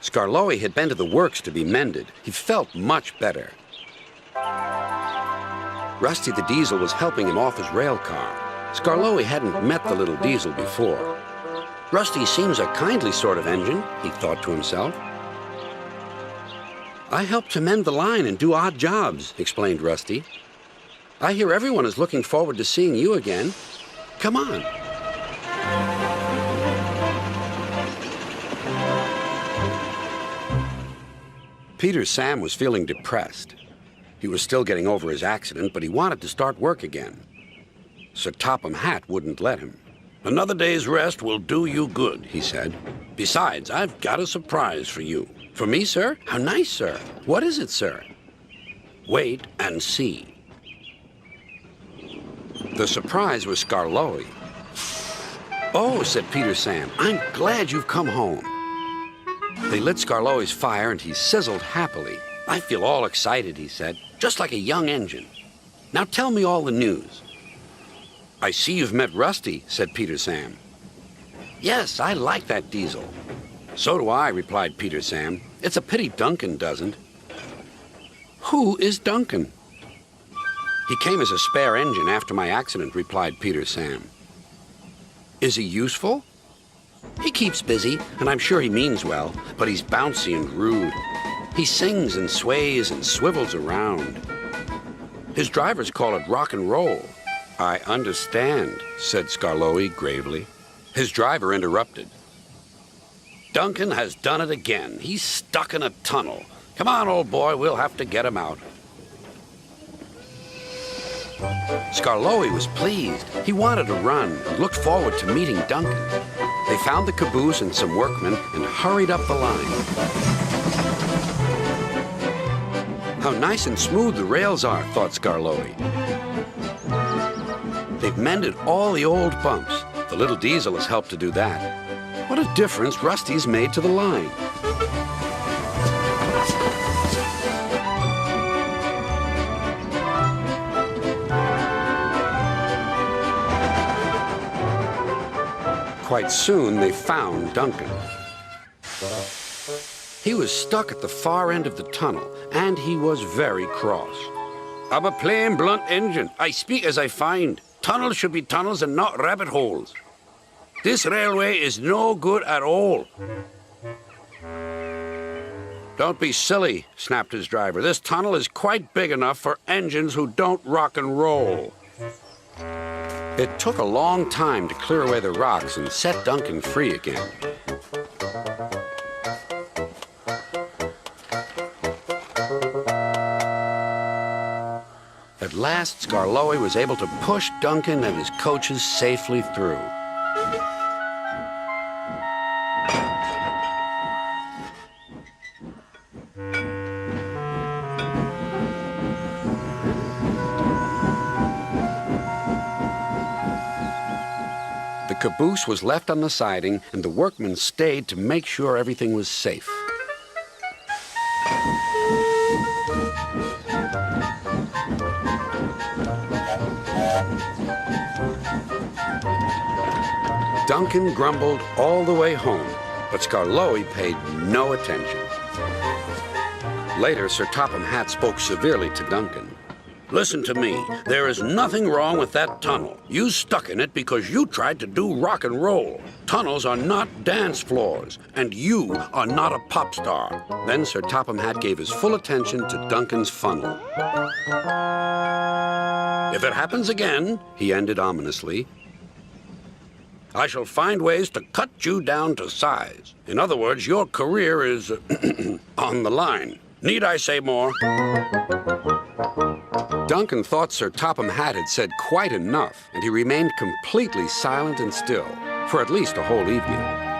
Skarloey had been to the works to be mended. He felt much better. Rusty the Diesel was helping him off his rail car. Skarloey hadn't met the little diesel before. Rusty seems a kindly sort of engine, he thought to himself. I help to mend the line and do odd jobs, explained Rusty. I hear everyone is looking forward to seeing you again. Come on. Peter Sam was feeling depressed. He was still getting over his accident, but he wanted to start work again. Sir Topham Hatt wouldn't let him. Another day's rest will do you good, he said. Besides, I've got a surprise for you. For me, sir? How nice, sir. What is it, sir? Wait and see. The surprise was Skarloey. Oh, said Peter Sam, I'm glad you've come home. They lit Skarloey's fire and he sizzled happily. I feel all excited, he said, just like a young engine. Now tell me all the news. I see you've met Rusty, said Peter Sam. Yes, I like that diesel. So do I, replied Peter Sam. It's a pity Duncan doesn't. Who is Duncan? He came as a spare engine after my accident, replied Peter Sam. Is he useful? He keeps busy, and I'm sure he means well, but he's bouncy and rude. He sings and sways and swivels around. His drivers call it rock and roll. I understand, said Skarloey gravely. His driver interrupted. Duncan has done it again. He's stuck in a tunnel. Come on, old boy, we'll have to get him out. Skarloey was pleased. He wanted to run and looked forward to meeting Duncan. They found the caboose and some workmen and hurried up the line. How nice and smooth the rails are, thought Skarloey. They've mended all the old bumps. The little diesel has helped to do that. What a difference Rusty's made to the line. Quite soon, they found Duncan. He was stuck at the far end of the tunnel, and he was very cross. I'm a plain, blunt engine. I speak as I find. Tunnels should be tunnels and not rabbit holes. This railway is no good at all. Don't be silly, snapped his driver. This tunnel is quite big enough for engines who don't rock and roll. It took a long time to clear away the rocks and set Duncan free again. At last, Skarloey was able to push Duncan and his coaches safely through. The caboose was left on the siding, and the workmen stayed to make sure everything was safe. Duncan grumbled all the way home, but Skarloey paid no attention. Later, Sir Topham Hatt spoke severely to Duncan. Listen to me. There is nothing wrong with that tunnel. You stuck in it because you tried to do rock and roll. Tunnels are not dance floors, and you are not a pop star. Then Sir Topham Hatt gave his full attention to Duncan's funnel. If it happens again, he ended ominously, I shall find ways to cut you down to size. In other words, your career is on the line. Need I say more? Duncan thought Sir Topham Hatt had said quite enough, and he remained completely silent and still for at least a whole evening.